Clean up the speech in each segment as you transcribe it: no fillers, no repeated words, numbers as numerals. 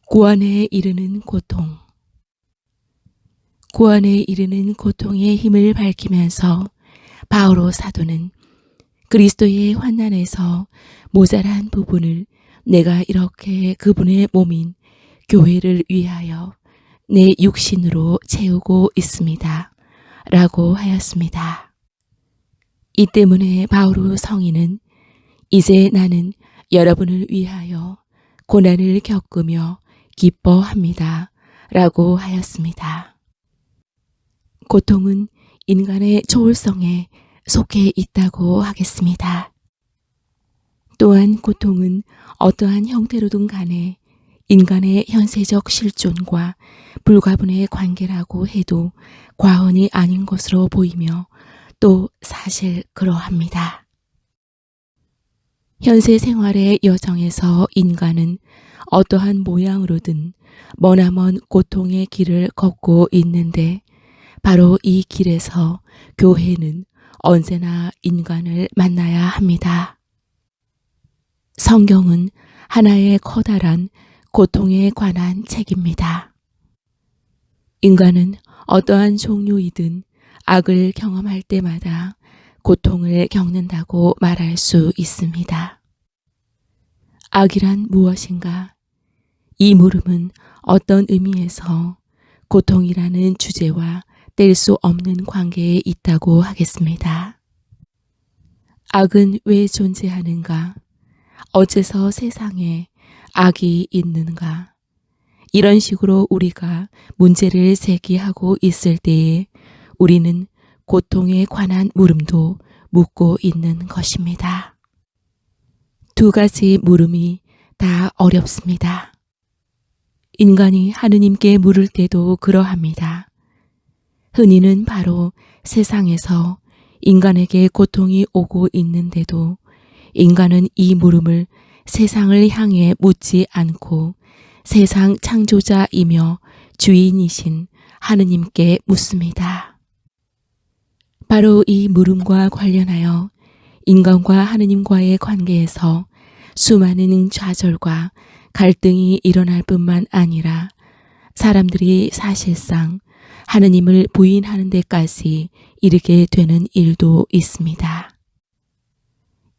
구원에 이르는 고통. 구원에 이르는 고통의 힘을 밝히면서 바오로 사도는 그리스도의 환난에서 모자란 부분을 내가 이렇게 그분의 몸인 교회를 위하여 내 육신으로 채우고 있습니다. 라고 하였습니다. 이 때문에 바오로 성인은 이제 나는 여러분을 위하여 고난을 겪으며 기뻐합니다. 라고 하였습니다. 고통은 인간의 초월성에 속해 있다고 하겠습니다. 또한 고통은 어떠한 형태로든 간에 인간의 현세적 실존과 불가분의 관계라고 해도 과언이 아닌 것으로 보이며 또 사실 그러합니다. 현세 생활의 여정에서 인간은 어떠한 모양으로든 머나먼 고통의 길을 걷고 있는데 바로 이 길에서 교회는 언제나 인간을 만나야 합니다. 성경은 하나의 커다란 고통에 관한 책입니다. 인간은 어떠한 종류이든 악을 경험할 때마다 고통을 겪는다고 말할 수 있습니다. 악이란 무엇인가? 이 물음은 어떤 의미에서 고통이라는 주제와 뗄 수 없는 관계에 있다고 하겠습니다. 악은 왜 존재하는가? 어째서 세상에 악이 있는가? 이런 식으로 우리가 문제를 제기하고 있을 때에 우리는 고통에 관한 물음도 묻고 있는 것입니다. 두 가지 물음이 다 어렵습니다. 인간이 하느님께 물을 때도 그러합니다. 흔히는 바로 세상에서 인간에게 고통이 오고 있는데도 인간은 이 물음을 세상을 향해 묻지 않고 세상 창조자이며 주인이신 하느님께 묻습니다. 바로 이 물음과 관련하여 인간과 하느님과의 관계에서 수많은 좌절과 갈등이 일어날 뿐만 아니라 사람들이 사실상 하느님을 부인하는 데까지 이르게 되는 일도 있습니다.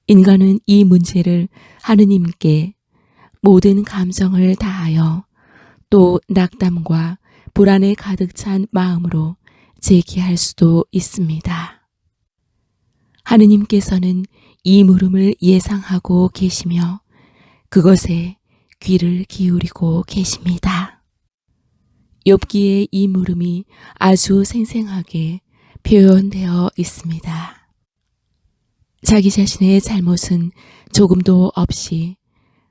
인간은 이 문제를 하느님께 모든 감정을 다하여 또 낙담과 불안에 가득 찬 마음으로 제기할 수도 있습니다. 하느님께서는 이 물음을 예상하고 계시며 그것에 귀를 기울이고 계십니다. 욥기에 이 물음이 아주 생생하게 표현되어 있습니다. 자기 자신의 잘못은 조금도 없이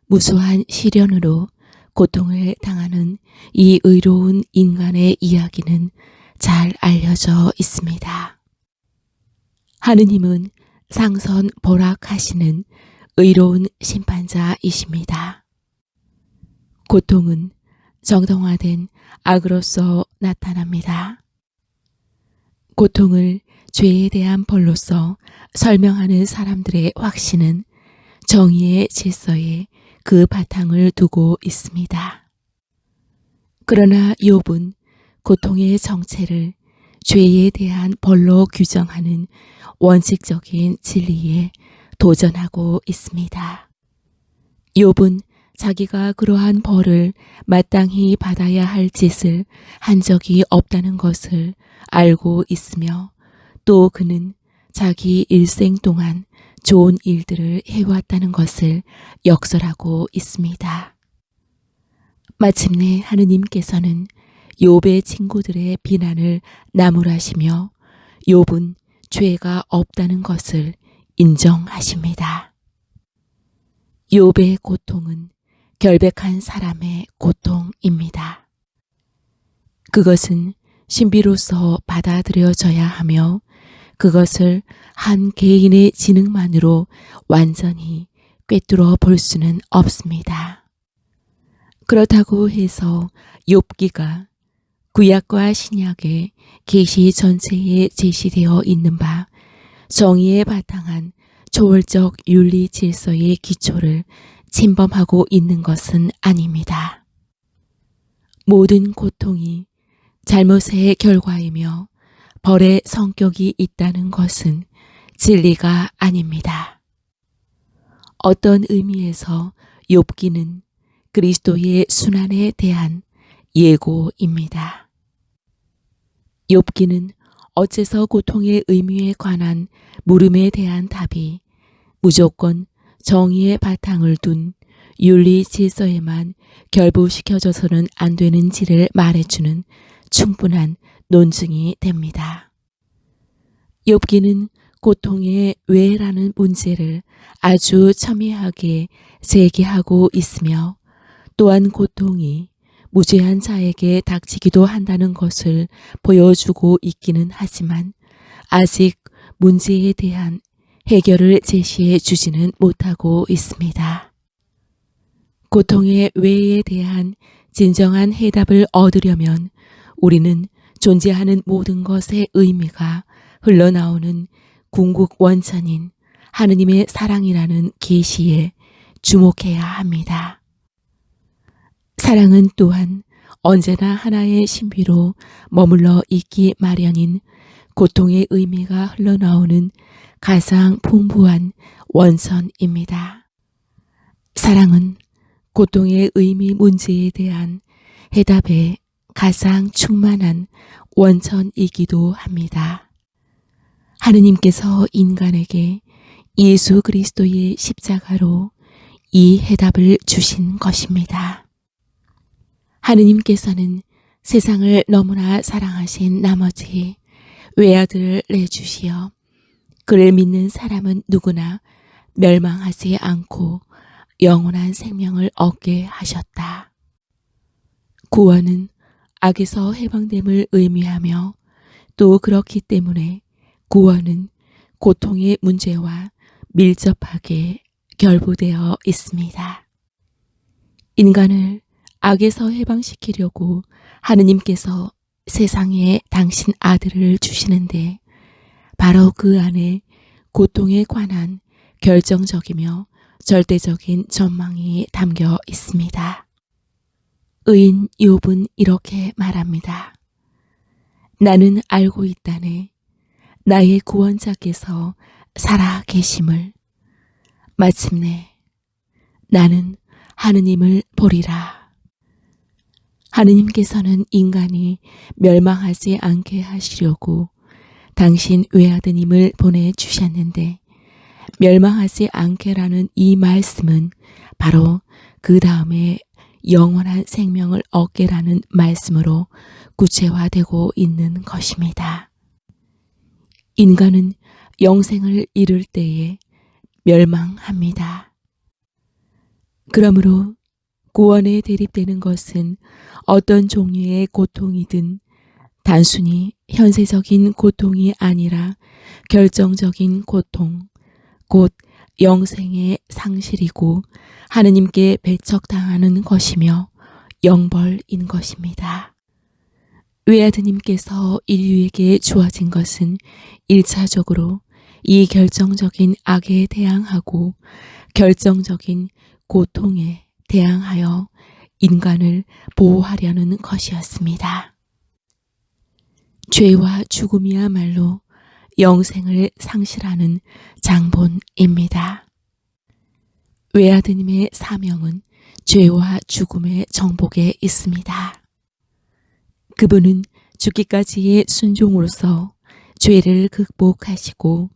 무수한 시련으로 고통을 당하는 이 의로운 인간의 이야기는 잘 알려져 있습니다. 하느님은 상선벌악하시는 의로운 심판자이십니다. 고통은 정당화된 악으로서 나타납니다. 고통을 죄에 대한 벌로서 설명하는 사람들의 확신은 정의의 질서에 그 바탕을 두고 있습니다. 그러나 욥은 고통의 정체를 죄에 대한 벌로 규정하는 원칙적인 진리에 도전하고 있습니다. 욥은 자기가 그러한 벌을 마땅히 받아야 할 짓을 한 적이 없다는 것을 알고 있으며 또 그는 자기 일생 동안 좋은 일들을 해왔다는 것을 역설하고 있습니다. 마침내 하느님께서는 욥의 친구들의 비난을 나무라시며 욥은 죄가 없다는 것을 인정하십니다. 욥의 고통은 결백한 사람의 고통입니다. 그것은 신비로서 받아들여져야 하며 그것을 한 개인의 지능만으로 완전히 꿰뚫어 볼 수는 없습니다. 그렇다고 해서 욥기가 구약과 신약의 계시 전체에 제시되어 있는 바 정의에 바탕한 초월적 윤리 질서의 기초를 침범하고 있는 것은 아닙니다. 모든 고통이 잘못의 결과이며 벌의 성격이 있다는 것은 진리가 아닙니다. 어떤 의미에서 욥기는 그리스도의 순환에 대한 예고입니다. 욥기는 어째서 고통의 의미에 관한 물음에 대한 답이 무조건 정의의 바탕을 둔 윤리 질서에만 결부시켜져서는 안 되는지를 말해주는 충분한 논증이 됩니다. 욥기는 고통의 왜라는 문제를 아주 첨예하게 제기하고 있으며 또한 고통이 무죄한 자에게 닥치기도 한다는 것을 보여주고 있기는 하지만 아직 문제에 대한 해결을 제시해 주지는 못하고 있습니다. 고통의 왜에 대한 진정한 해답을 얻으려면 우리는 존재하는 모든 것의 의미가 흘러나오는 궁극 원천인 하느님의 사랑이라는 계시에 주목해야 합니다. 사랑은 또한 언제나 하나의 신비로 머물러 있기 마련인 고통의 의미가 흘러나오는 가장 풍부한 원천입니다. 사랑은 고통의 의미 문제에 대한 해답의 가장 충만한 원천이기도 합니다. 하느님께서 인간에게 예수 그리스도의 십자가로 이 해답을 주신 것입니다. 하느님께서는 세상을 너무나 사랑하신 나머지 외아들을 내주시어 그를 믿는 사람은 누구나 멸망하지 않고 영원한 생명을 얻게 하셨다. 구원은 악에서 해방됨을 의미하며 또 그렇기 때문에 구원은 고통의 문제와 밀접하게 결부되어 있습니다. 인간을 악에서 해방시키려고 하느님께서 세상에 당신 아들을 주시는데 바로 그 안에 고통에 관한 결정적이며 절대적인 전망이 담겨 있습니다. 의인 욥은 이렇게 말합니다. 나는 알고 있다네. 나의 구원자께서 살아 계심을. 마침내 나는 하느님을 보리라. 하느님께서는 인간이 멸망하지 않게 하시려고 당신 외아드님을 보내주셨는데 멸망하지 않게라는 이 말씀은 바로 그 다음에 영원한 생명을 얻게라는 말씀으로 구체화되고 있는 것입니다. 인간은 영생을 이룰 때에 멸망합니다. 그러므로 구원에 대립되는 것은 어떤 종류의 고통이든 단순히 현세적인 고통이 아니라 결정적인 고통, 곧 영생의 상실이고 하느님께 배척당하는 것이며 영벌인 것입니다. 외아드님께서 인류에게 주어진 것은 1차적으로 이 결정적인 악에 대항하고 결정적인 고통에 대항하여 인간을 보호하려는 것이었습니다. 죄와 죽음이야말로 영생을 상실하는 장본입니다. 외아드님의 사명은 죄와 죽음의 정복에 있습니다. 그분은 죽기까지의 순종으로서 죄를 극복하시고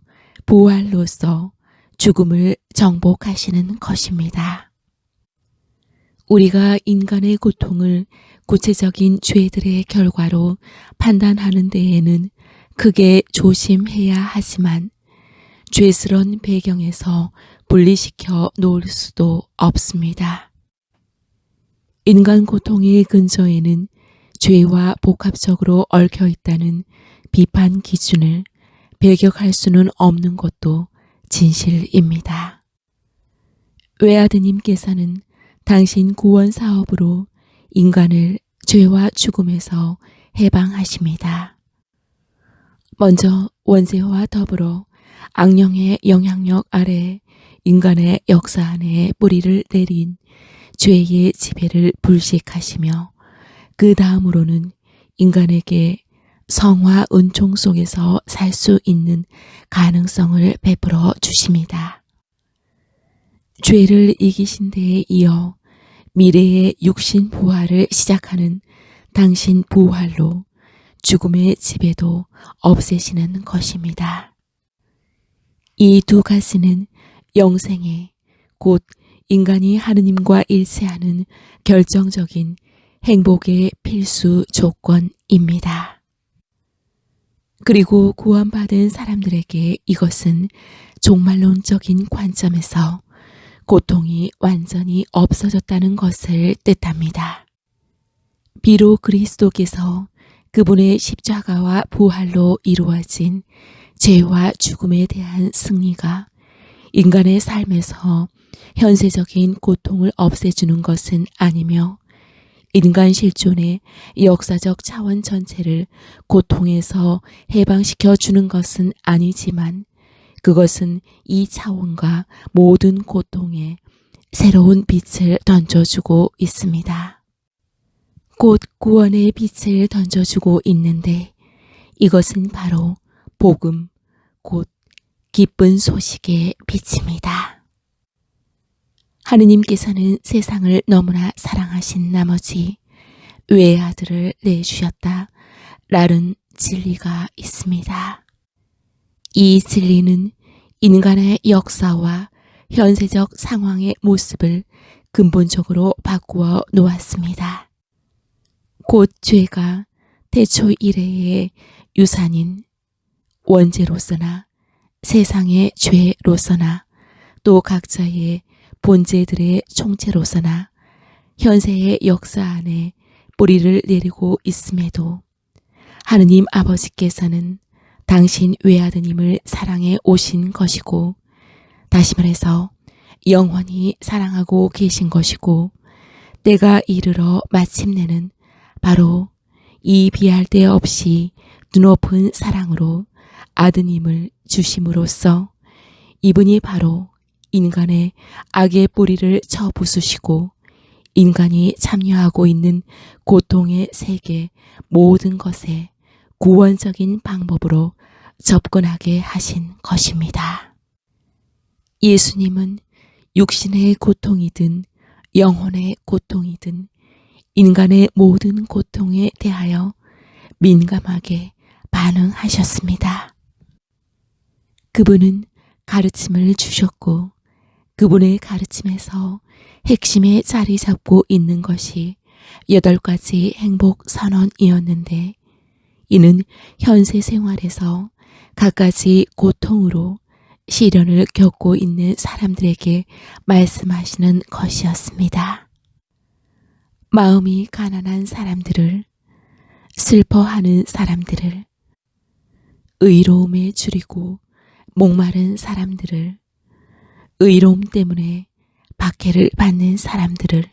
부활로서 죽음을 정복하시는 것입니다. 우리가 인간의 고통을 구체적인 죄들의 결과로 판단하는 데에는 크게 조심해야 하지만 죄스런 배경에서 분리시켜 놓을 수도 없습니다. 인간 고통의 근저에는 죄와 복합적으로 얽혀 있다는 비판 기준을 배격할 수는 없는 것도 진실입니다. 외아드님께서는 당신 구원 사업으로 인간을 죄와 죽음에서 해방하십니다. 먼저 원죄와 더불어 악령의 영향력 아래 인간의 역사 안에 뿌리를 내린 죄의 지배를 불식하시며 그 다음으로는 인간에게 성화 은총 속에서 살 수 있는 가능성을 베풀어 주십니다. 죄를 이기신 데에 이어 미래의 육신 부활을 시작하는 당신 부활로 죽음의 지배도 없애시는 것입니다. 이 두 가지는 영생의 곧 인간이 하느님과 일치하는 결정적인 행복의 필수 조건입니다. 그리고 구원받은 사람들에게 이것은 종말론적인 관점에서 고통이 완전히 없어졌다는 것을 뜻합니다. 비록 그리스도께서 그분의 십자가와 부활로 이루어진 죄와 죽음에 대한 승리가 인간의 삶에서 현세적인 고통을 없애주는 것은 아니며 인간 실존의 역사적 차원 전체를 고통에서 해방시켜 주는 것은 아니지만 그것은 이 차원과 모든 고통에 새로운 빛을 던져주고 있습니다. 곧 구원의 빛을 던져주고 있는데 이것은 바로 복음, 곧 기쁜 소식의 빛입니다. 하느님께서는 세상을 너무나 사랑하신 나머지 외아들을 내주셨다 라는 진리가 있습니다. 이 진리는 인간의 역사와 현세적 상황의 모습을 근본적으로 바꾸어 놓았습니다. 곧 죄가 태초 이래의 유산인 원죄로서나 세상의 죄로서나 또 각자의 본체들의 총체로서나 현세의 역사 안에 뿌리를 내리고 있음에도 하느님 아버지께서는 당신 외아드님을 사랑해 오신 것이고 다시 말해서 영원히 사랑하고 계신 것이고 때가 이르러 마침내는 바로 이 비할 데 없이 눈높은 사랑으로 아드님을 주심으로써 이분이 바로 인간의 악의 뿌리를 쳐 부수시고 인간이 참여하고 있는 고통의 세계 모든 것에 구원적인 방법으로 접근하게 하신 것입니다. 예수님은 육신의 고통이든 영혼의 고통이든 인간의 모든 고통에 대하여 민감하게 반응하셨습니다. 그분은 가르침을 주셨고 그분의 가르침에서 핵심에 자리 잡고 있는 것이 8가지 행복 선언이었는데 이는 현세 생활에서 갖가지 고통으로 시련을 겪고 있는 사람들에게 말씀하시는 것이었습니다. 마음이 가난한 사람들을, 슬퍼하는 사람들을, 의로움에 줄이고 목마른 사람들을, 의로움 때문에 박해를 받는 사람들을,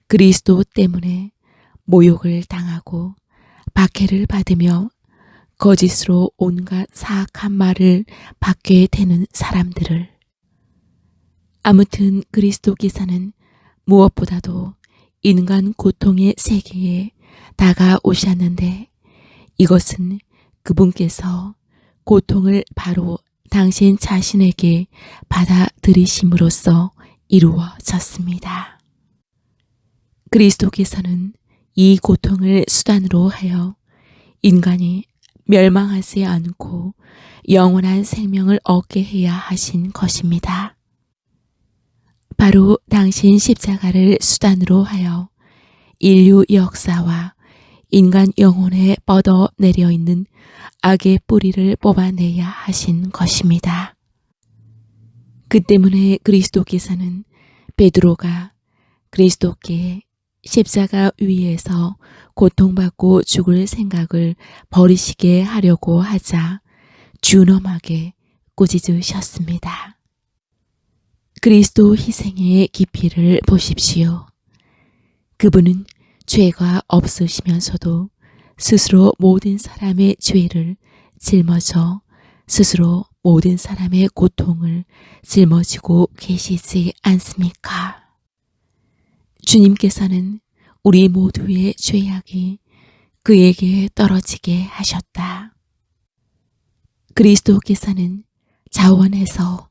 그리스도 때문에 모욕을 당하고 박해를 받으며 거짓으로 온갖 사악한 말을 받게 되는 사람들을, 아무튼 그리스도께서는 무엇보다도 인간 고통의 세계에 다가오셨는데 이것은 그분께서 고통을 바로 당신 자신에게 받아들이심으로써 이루어졌습니다. 그리스도께서는 이 고통을 수단으로 하여 인간이 멸망하지 않고 영원한 생명을 얻게 해야 하신 것입니다. 바로 당신 십자가를 수단으로 하여 인류 역사와 인간 영혼에 뻗어내려 있는 악의 뿌리를 뽑아내야 하신 것입니다. 그 때문에 그리스도께서는 베드로가 그리스도께 십자가 위에서 고통받고 죽을 생각을 버리시게 하려고 하자 준엄하게 꾸짖으셨습니다. 그리스도 희생의 깊이를 보십시오. 그분은 죄가 없으시면서도 스스로 모든 사람의 죄를 짊어져 스스로 모든 사람의 고통을 짊어지고 계시지 않습니까? 주님께서는 우리 모두의 죄악이 그에게 떨어지게 하셨다. 그리스도께서는 자원해서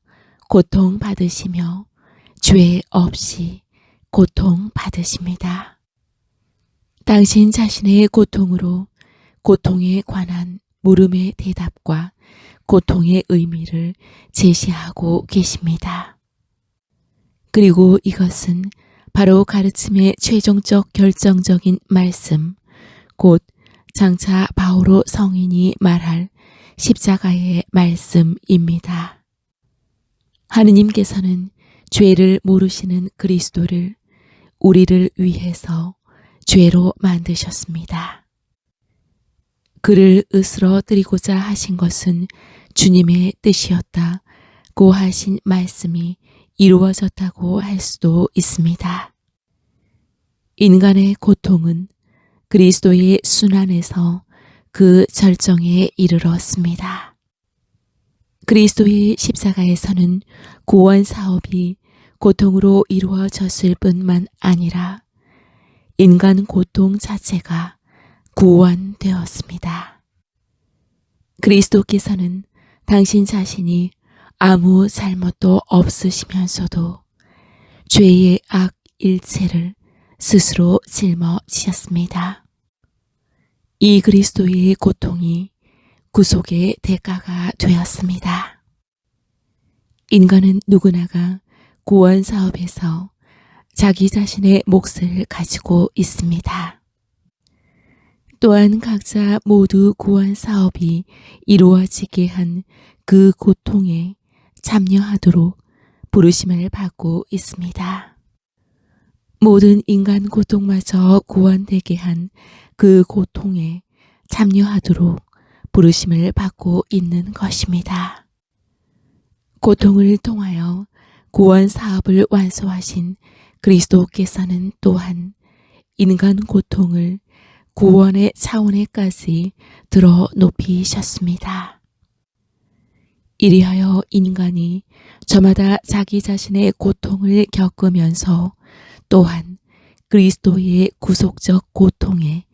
고통받으시며 죄 없이 고통받으십니다. 당신 자신의 고통으로 고통에 관한 물음의 대답과 고통의 의미를 제시하고 계십니다. 그리고 이것은 바로 가르침의 최종적 결정적인 말씀, 곧 장차 바오로 성인이 말할 십자가의 말씀입니다. 하느님께서는 죄를 모르시는 그리스도를 우리를 위해서 죄로 만드셨습니다. 그를 으스러뜨리고자 하신 것은 주님의 뜻이었다고 하신 말씀이 이루어졌다고 할 수도 있습니다. 인간의 고통은 그리스도의 순환에서 그 절정에 이르렀습니다. 그리스도의 십자가에서는 구원 사업이 고통으로 이루어졌을 뿐만 아니라 인간 고통 자체가 구원되었습니다. 그리스도께서는 당신 자신이 아무 잘못도 없으시면서도 죄의 악 일체를 스스로 짊어지셨습니다. 이 그리스도의 고통이 구속의 대가가 되었습니다. 인간은 누구나가 구원 사업에서 자기 자신의 몫을 가지고 있습니다. 또한 각자 모두 구원 사업이 이루어지게 한 그 고통에 참여하도록 부르심을 받고 있습니다. 모든 인간 고통마저 구원되게 한 그 고통에 참여하도록 부르심을 받고 있는 것입니다. 고통을 통하여 구원 사업을 완수하신 그리스도께서는 또한 인간 고통을 구원의 차원에까지 들어 높이셨습니다. 이리하여 인간이 저마다 자기 자신의 고통을 겪으면서 또한 그리스도의 구속적 고통에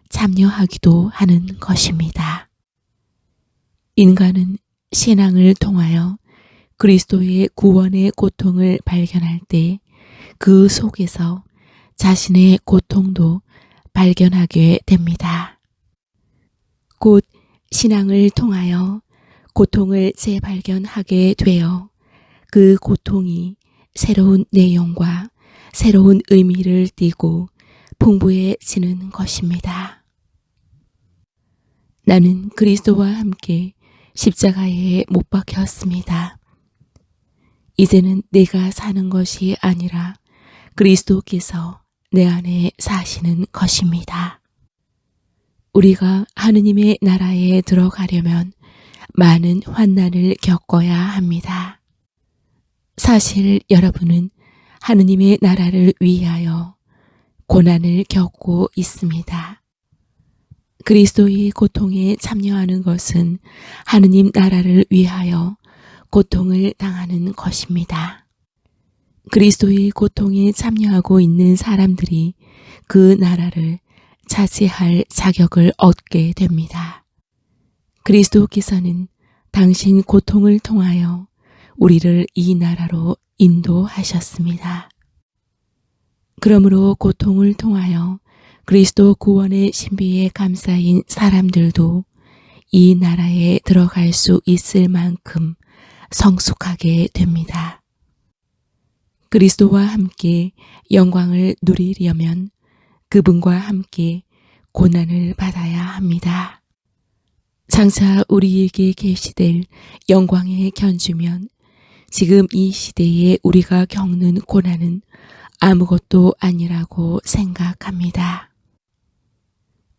참여하기도 하는 것입니다. 인간은 신앙을 통하여 그리스도의 구원의 고통을 발견할 때 그 속에서 자신의 고통도 발견하게 됩니다. 곧 신앙을 통하여 고통을 재발견하게 되어 그 고통이 새로운 내용과 새로운 의미를 띠고 풍부해지는 것입니다. 나는 그리스도와 함께 십자가에 못 박혔습니다. 이제는 내가 사는 것이 아니라 그리스도께서 내 안에 사시는 것입니다. 우리가 하느님의 나라에 들어가려면 많은 환난을 겪어야 합니다. 사실 여러분은 하느님의 나라를 위하여 고난을 겪고 있습니다. 그리스도의 고통에 참여하는 것은 하느님 나라를 위하여 고통을 당하는 것입니다. 그리스도의 고통에 참여하고 있는 사람들이 그 나라를 차지할 자격을 얻게 됩니다. 그리스도께서는 당신 고통을 통하여 우리를 이 나라로 인도하셨습니다. 그러므로 고통을 통하여 그리스도 구원의 신비에 감사인 사람들도 이 나라에 들어갈 수 있을 만큼 성숙하게 됩니다. 그리스도와 함께 영광을 누리려면 그분과 함께 고난을 받아야 합니다. 장차 우리에게 계시될 영광에 견주면 지금 이 시대에 우리가 겪는 고난은 아무것도 아니라고 생각합니다.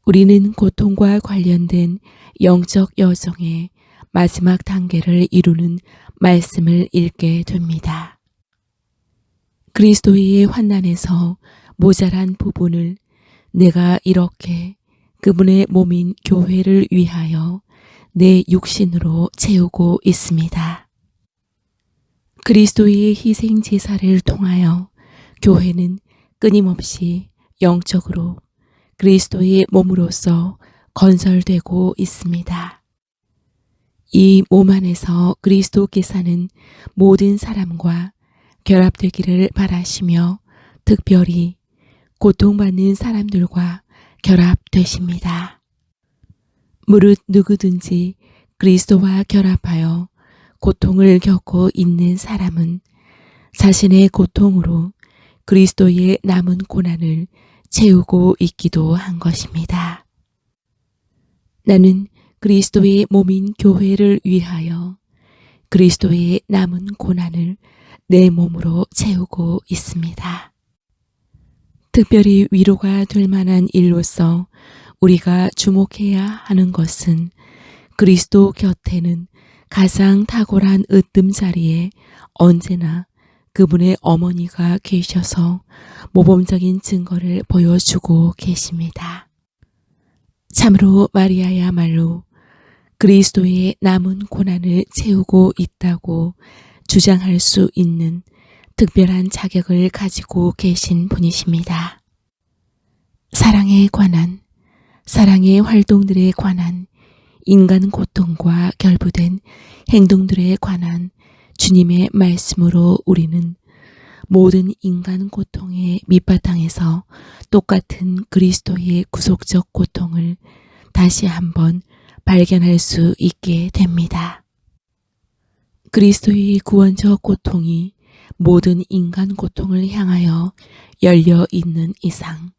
우리는 고통과 관련된 영적 여정의 마지막 단계를 이루는 말씀을 읽게 됩니다. 그리스도의 환난에서 모자란 부분을 내가 이렇게 그분의 몸인 교회를 위하여 내 육신으로 채우고 있습니다. 그리스도의 희생 제사를 통하여 교회는 끊임없이 영적으로 그리스도의 몸으로서 건설되고 있습니다. 이 몸 안에서 그리스도께서는 모든 사람과 결합되기를 바라시며 특별히 고통받는 사람들과 결합되십니다. 무릇 누구든지 그리스도와 결합하여 고통을 겪고 있는 사람은 자신의 고통으로 그리스도의 남은 고난을 채우고 있기도 한 것입니다. 나는 그리스도의 몸인 교회를 위하여 그리스도의 남은 고난을 내 몸으로 채우고 있습니다. 특별히 위로가 될 만한 일로서 우리가 주목해야 하는 것은 그리스도 곁에는 가장 탁월한 으뜸자리에 언제나 그분의 어머니가 계셔서 모범적인 증거를 보여주고 계십니다. 참으로 마리아야말로 그리스도의 남은 고난을 채우고 있다고 주장할 수 있는 특별한 자격을 가지고 계신 분이십니다. 사랑에 관한, 사랑의 활동들에 관한, 인간 고통과 결부된 행동들에 관한 주님의 말씀으로 우리는 모든 인간 고통의 밑바탕에서 똑같은 그리스도의 구속적 고통을 다시 한번 발견할 수 있게 됩니다. 그리스도의 구원적 고통이 모든 인간 고통을 향하여 열려 있는 이상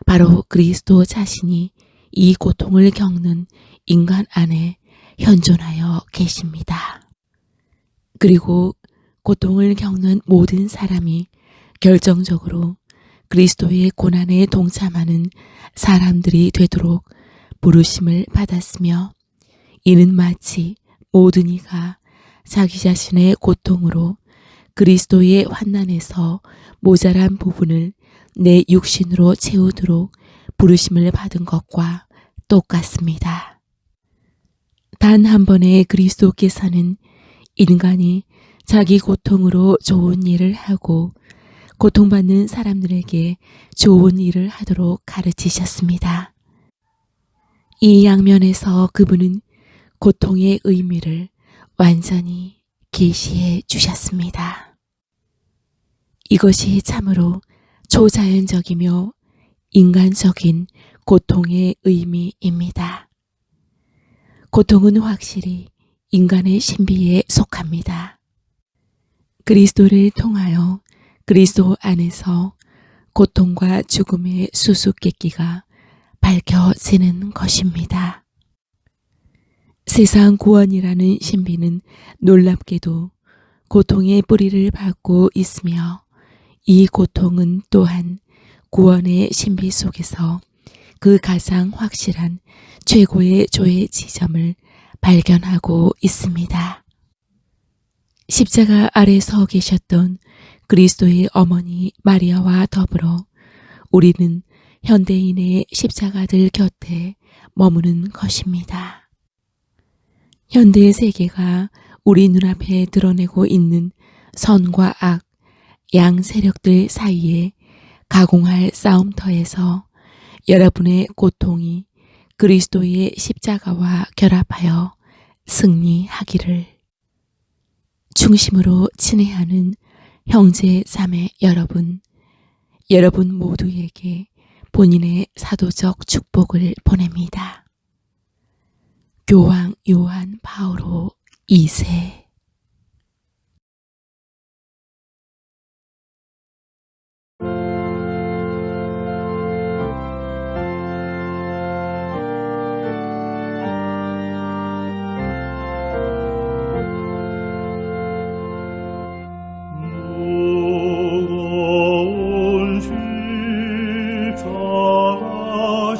바로 그리스도 자신이 이 고통을 겪는 인간 안에 현존하여 계십니다. 그리고 고통을 겪는 모든 사람이 결정적으로 그리스도의 고난에 동참하는 사람들이 되도록 부르심을 받았으며 이는 마치 모든 이가 자기 자신의 고통으로 그리스도의 환난에서 모자란 부분을 내 육신으로 채우도록 부르심을 받은 것과 똑같습니다. 단 한 번의 그리스도께서는 인간이 자기 고통으로 좋은 일을 하고 고통받는 사람들에게 좋은 일을 하도록 가르치셨습니다. 이 양면에서 그분은 고통의 의미를 완전히 계시해 주셨습니다. 이것이 참으로 초자연적이며 인간적인 고통의 의미입니다. 고통은 확실히 인간의 신비에 속합니다. 그리스도를 통하여 그리스도 안에서 고통과 죽음의 수수께끼가 밝혀지는 것입니다. 세상 구원이라는 신비는 놀랍게도 고통의 뿌리를 받고 있으며 이 고통은 또한 구원의 신비 속에서 그 가장 확실한 최고의 조의 지점을 발견하고 있습니다. 십자가 아래 서 계셨던 그리스도의 어머니 마리아와 더불어 우리는 현대인의 십자가들 곁에 머무는 것입니다. 현대의 세계가 우리 눈앞에 드러내고 있는 선과 악, 양 세력들 사이에 가공할 싸움터에서 여러분의 고통이 그리스도의 십자가와 결합하여 승리하기를. 중심으로 친애하는 형제 자매 여러분, 여러분 모두에게 본인의 사도적 축복을 보냅니다. 교황 요한 바오로 2세. 무거운 십자가